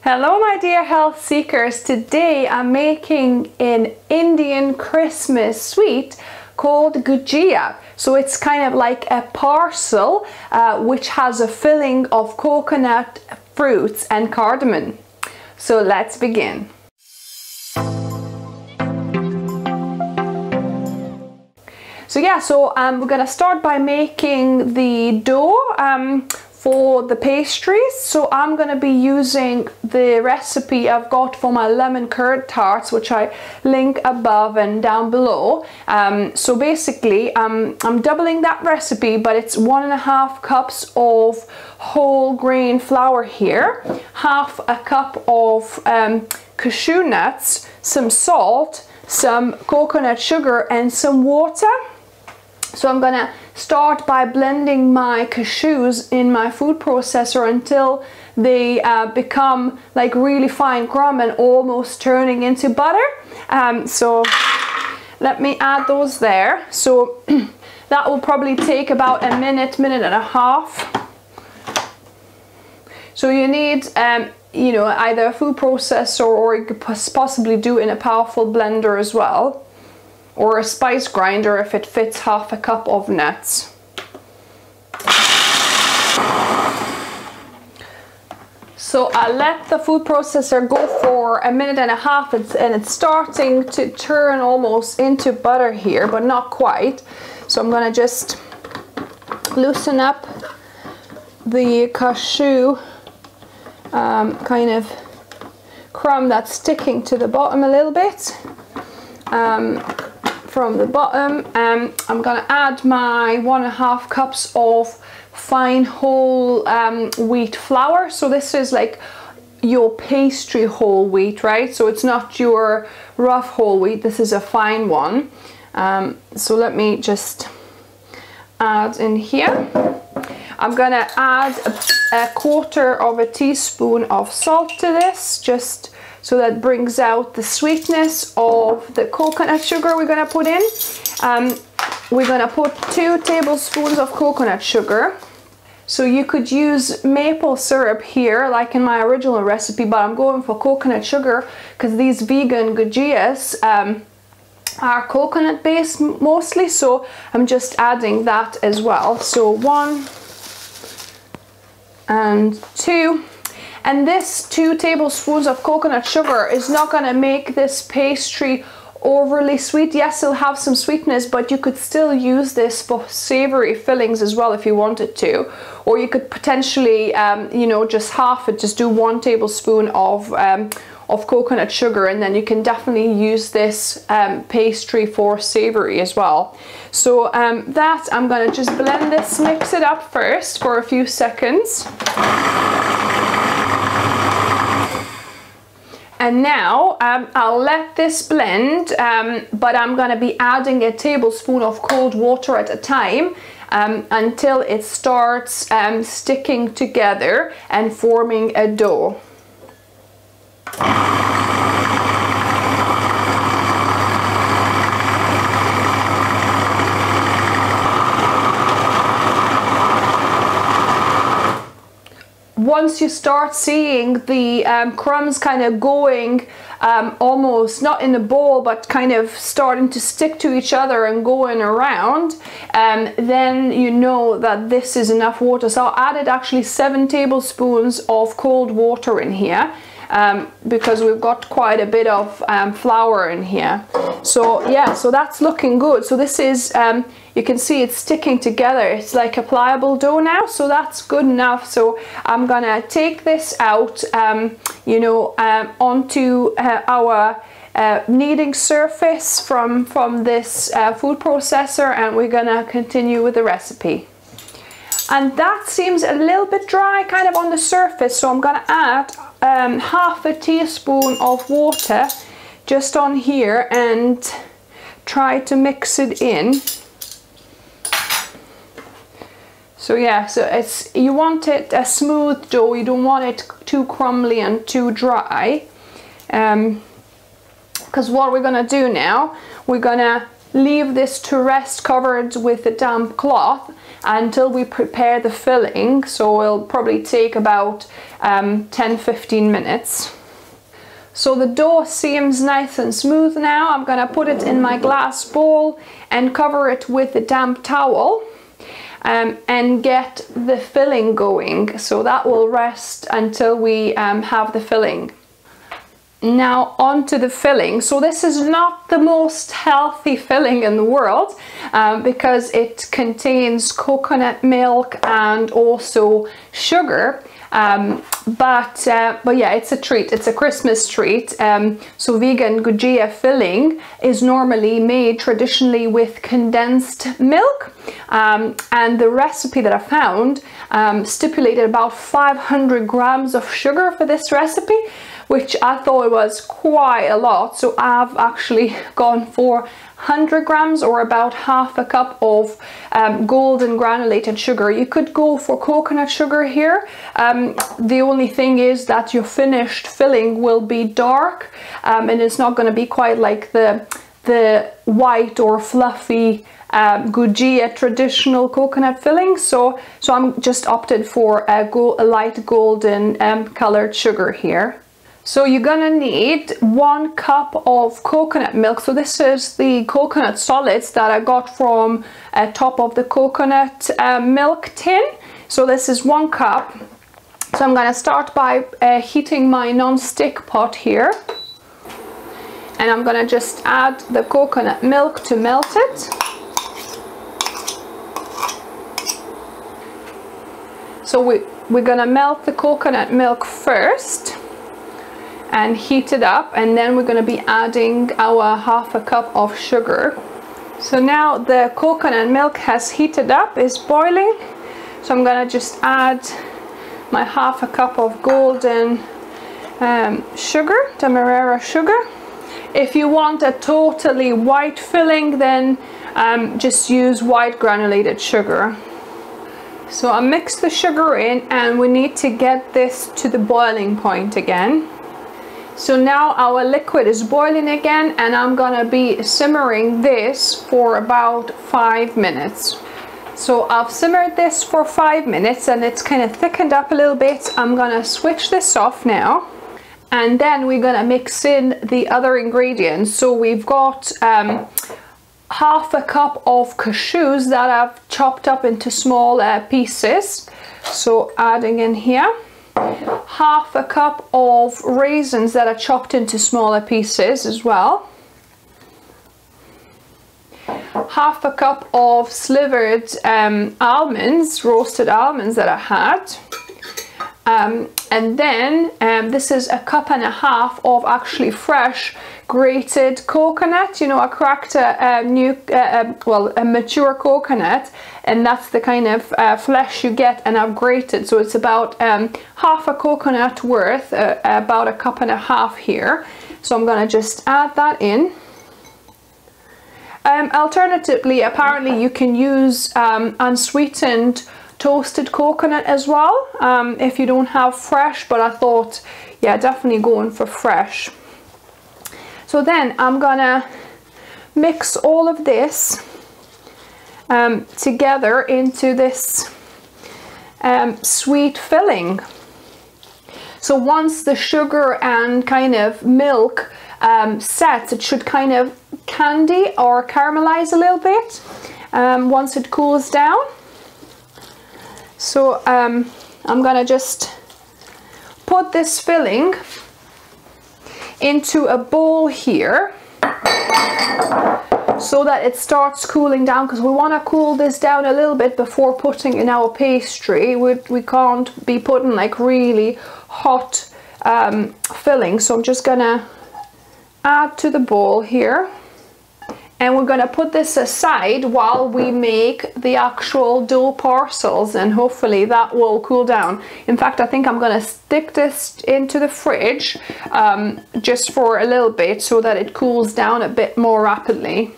Hello my dear health seekers, today I'm making an Indian Christmas sweet called Gujiya. So it's kind of like a parcel which has a filling of coconut, fruits and cardamom. So let's begin. So we're gonna start by making the dough for the pastries. So I'm gonna be using the recipe I've got for my lemon curd tarts, which I link above and down below. So basically I'm doubling that recipe, but it's 1.5 cups of whole grain flour here, half a cup of cashew nuts, some salt, some coconut sugar and some water. So I'm gonna start by blending my cashews in my food processor until they become like really fine crumb and almost turning into butter. So let me add those there. So that will probably take about a minute and a half. So you need you know, either a food processor or you could possibly do it in a powerful blender as well, or a spice grinder if it fits half a cup of nuts. So I let the food processor go for a minute and a half and it's starting to turn almost into butter here, but not quite. So I'm gonna just loosen up the cashew kind of crumb that's sticking to the bottom a little bit. From the bottom, I'm gonna add my 1.5 cups of fine whole wheat flour. So this is like your pastry whole wheat, right? So it's not your rough whole wheat, this is a fine one. So let me just add in here. I'm gonna add a 1/4 teaspoon of salt to this, just so that brings out the sweetness of the coconut sugar we're gonna put in. We're gonna put 2 tablespoons of coconut sugar. So you could use maple syrup here, like in my original recipe, but I'm going for coconut sugar because these vegan gujiyas are coconut based mostly, so I'm just adding that as well. So 1 and 2. And this 2 tablespoons of coconut sugar is not going to make this pastry overly sweet. Yes, it'll have some sweetness, but you could still use this for savory fillings as well if you wanted to. Or you could potentially, you know, just half it, just do 1 tablespoon of coconut sugar, and then you can definitely use this pastry for savory as well. So that I'm going to just blend this, mix it up first for a few seconds. And now I'll let this blend, but I'm going to be adding a tablespoon of cold water at a time until it starts sticking together and forming a dough. Once you start seeing the crumbs kind of going almost not in a ball but kind of starting to stick to each other and going around, then you know that this is enough water. So I added actually 7 tablespoons of cold water in here because we've got quite a bit of flour in here. So yeah, so that's looking good. So this is you can see it's sticking together. It's like a pliable dough now, so that's good enough. So I'm gonna take this out, you know, onto our kneading surface from this food processor, and we're gonna continue with the recipe. And that seems a little bit dry kind of on the surface, so I'm gonna add half a teaspoon of water just on here and try to mix it in. So yeah, so it's, you want it a smooth dough, you don't want it too crumbly and too dry. Because what we're gonna do now, we're gonna leave this to rest covered with a damp cloth, until we prepare the filling. So it'll probably take about 10-15 minutes. So the dough seems nice and smooth now. I'm gonna put it in my glass bowl and cover it with a damp towel and get the filling going. So that will rest until we have the filling. Now onto the filling. So this is not the most healthy filling in the world because it contains coconut milk and also sugar. But yeah, it's a treat. It's a Christmas treat. So Vegan Gujiya filling is normally made traditionally with condensed milk, and the recipe that I found stipulated about 500 grams of sugar for this recipe, which I thought was quite a lot. So I've actually gone for 100 grams, or about half a cup of golden granulated sugar. You could go for coconut sugar here. The only thing is that your finished filling will be dark, and it's not going to be quite like the white or fluffy Gujiya traditional coconut filling. So I'm just opted for a light golden colored sugar here. So you're gonna need 1 cup of coconut milk. So this is the coconut solids that I got from top of the coconut milk tin. So this is 1 cup. So I'm gonna start by heating my non-stick pot here. And I'm gonna just add the coconut milk to melt it. So we're gonna melt the coconut milk first and heat it up, and then we're going to be adding our half a cup of sugar. So now the coconut milk has heated up, is boiling. So I'm going to just add my half a cup of golden sugar, demerara sugar. If you want a totally white filling, then just use white granulated sugar. So I mix the sugar in, and we need to get this to the boiling point again. So now our liquid is boiling again, and I'm gonna be simmering this for about 5 minutes. So I've simmered this for 5 minutes and it's kind of thickened up a little bit. I'm gonna switch this off now, and then we're gonna mix in the other ingredients. So we've got half a cup of cashews that I've chopped up into small pieces. So adding in here. Half a cup of raisins that are chopped into smaller pieces as well. Half a cup of slivered almonds, roasted almonds that I had. And then this is a cup and a half of actually fresh grated coconut. You know, I cracked a mature coconut, and that's the kind of flesh you get, and I've grated. So it's about half a coconut worth, about a cup and a half here. So I'm gonna just add that in. Alternatively, apparently you can use unsweetened toasted coconut as well, if you don't have fresh, but I thought, yeah, definitely going for fresh. So then I'm gonna mix all of this together into this sweet filling. So once the sugar and kind of milk sets, it should kind of candy or caramelize a little bit once it cools down. So I'm gonna just put this filling into a bowl here so that it starts cooling down, because we want to cool this down a little bit before putting in our pastry. We can't be putting like really hot filling. So I'm just gonna add to the bowl here, and we're gonna put this aside while we make the actual dough parcels, and hopefully that will cool down. In fact, I think I'm gonna stick this into the fridge just for a little bit so that it cools down a bit more rapidly.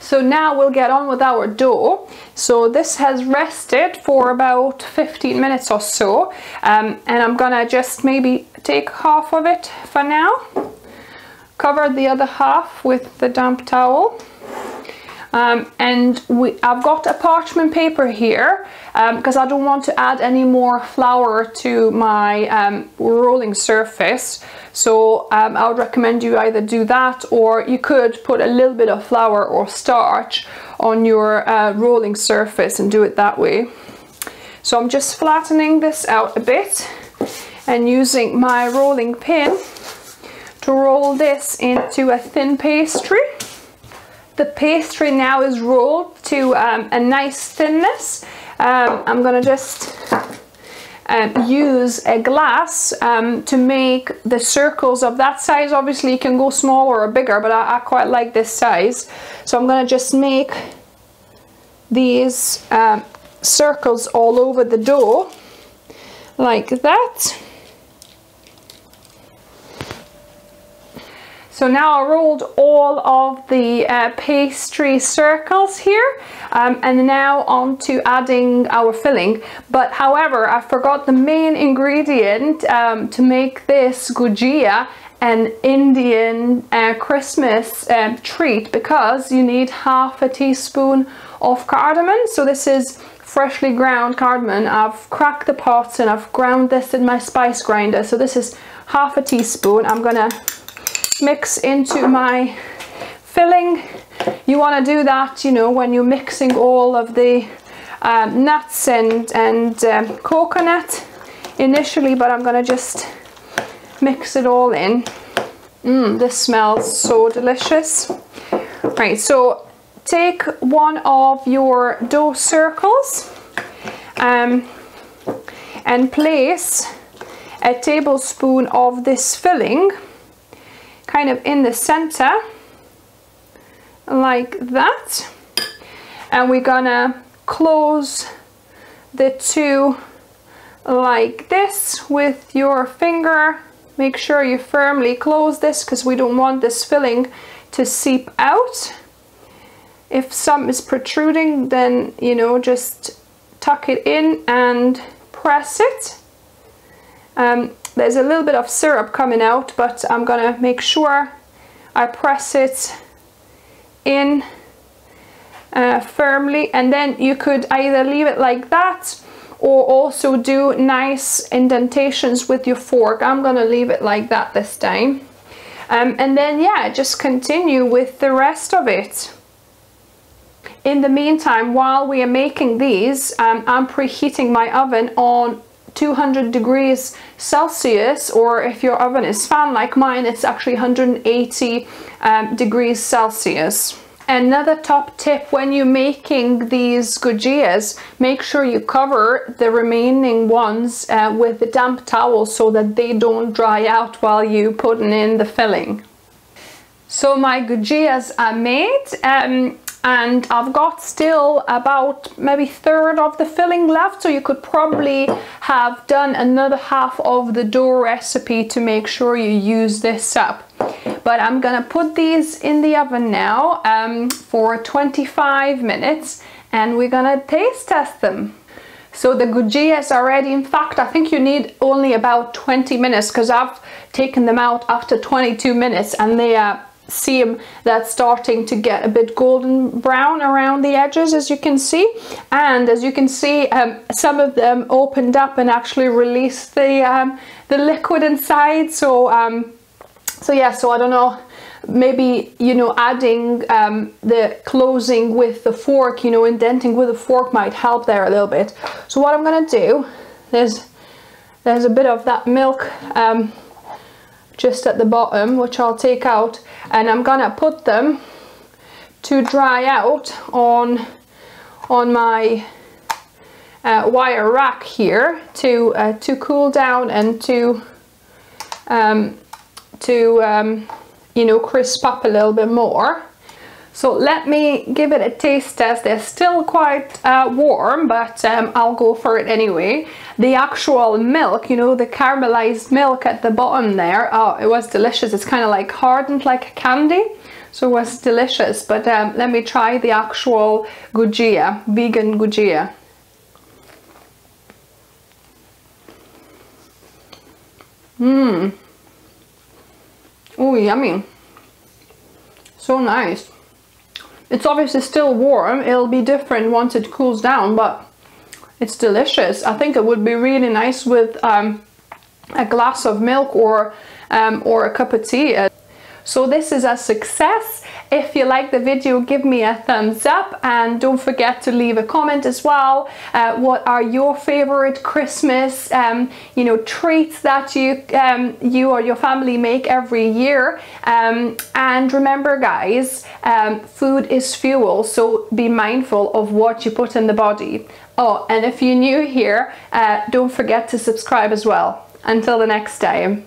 So now we'll get on with our dough. So this has rested for about 15 minutes or so, and I'm gonna just maybe take half of it for now, cover the other half with the damp towel. And I've got a parchment paper here because I don't want to add any more flour to my rolling surface. So I would recommend you either do that, or you could put a little bit of flour or starch on your rolling surface and do it that way. So I'm just flattening this out a bit and using my rolling pin to roll this into a thin pastry. The pastry now is rolled to a nice thinness. I'm gonna just use a glass to make the circles of that size. Obviously you can go smaller or bigger, but I quite like this size. So I'm gonna just make these circles all over the dough like that. So now I rolled all of the pastry circles here, and now on to adding our filling. But however, I forgot the main ingredient to make this gujiya an Indian Christmas treat, because you need half a teaspoon of cardamom. So this is freshly ground cardamom. I've cracked the pots and I've ground this in my spice grinder. So this is half a teaspoon. I'm gonna mix into my filling. You want to do that, you know, when you're mixing all of the nuts and coconut initially, but I'm gonna just mix it all in. This smells so delicious. Right, so take one of your dough circles and place a tablespoon of this filling kind of in the center like that, and we're gonna close the two like this with your finger. Make sure you firmly close this because we don't want this filling to seep out. If some is protruding, then, you know, just tuck it in and press it. There's a little bit of syrup coming out, but I'm gonna make sure I press it in firmly, and then you could either leave it like that or also do nice indentations with your fork. I'm gonna leave it like that this time. And then, yeah, just continue with the rest of it. In the meantime, while we are making these, I'm preheating my oven on 200 degrees Celsius, or if your oven is fan like mine, it's actually 180 degrees Celsius. Another top tip when you're making these gujiyas, make sure you cover the remaining ones with a damp towel so that they don't dry out while you putting in the filling. So my gujiyas are made, and I've got still about maybe third of the filling left, so you could probably have done another half of the dough recipe to make sure you use this up. But I'm gonna put these in the oven now for 25 minutes, and we're gonna taste test them. So the gujiyas are ready. In fact, I think you need only about 20 minutes because I've taken them out after 22 minutes and they are seam that's starting to get a bit golden brown around the edges, as you can see. And as you can see, some of them opened up and actually released the liquid inside. So yeah, so I don't know, maybe, you know, adding the closing with the fork, you know, indenting with a fork might help there a little bit. So what I'm gonna do, there's a bit of that milk just at the bottom, which I'll take out, and I'm gonna put them to dry out on my wire rack here to cool down and to you know, crisp up a little bit more. So let me give it a taste test. They're still quite warm, but I'll go for it anyway. The actual milk, you know, the caramelized milk at the bottom there, oh, it was delicious. It's kind of like hardened like a candy, so it was delicious. But let me try the actual gujiya, vegan gujiya. Oh, yummy. So nice. It's obviously still warm. It'll be different once it cools down, but it's delicious. I think it would be really nice with a glass of milk or a cup of tea. So this is a success. If you like the video, give me a thumbs up, and don't forget to leave a comment as well. What are your favorite Christmas you know, treats that you or your family make every year? And remember guys, food is fuel, so be mindful of what you put in the body. Oh, and if you're new here, don't forget to subscribe as well. Until the next time.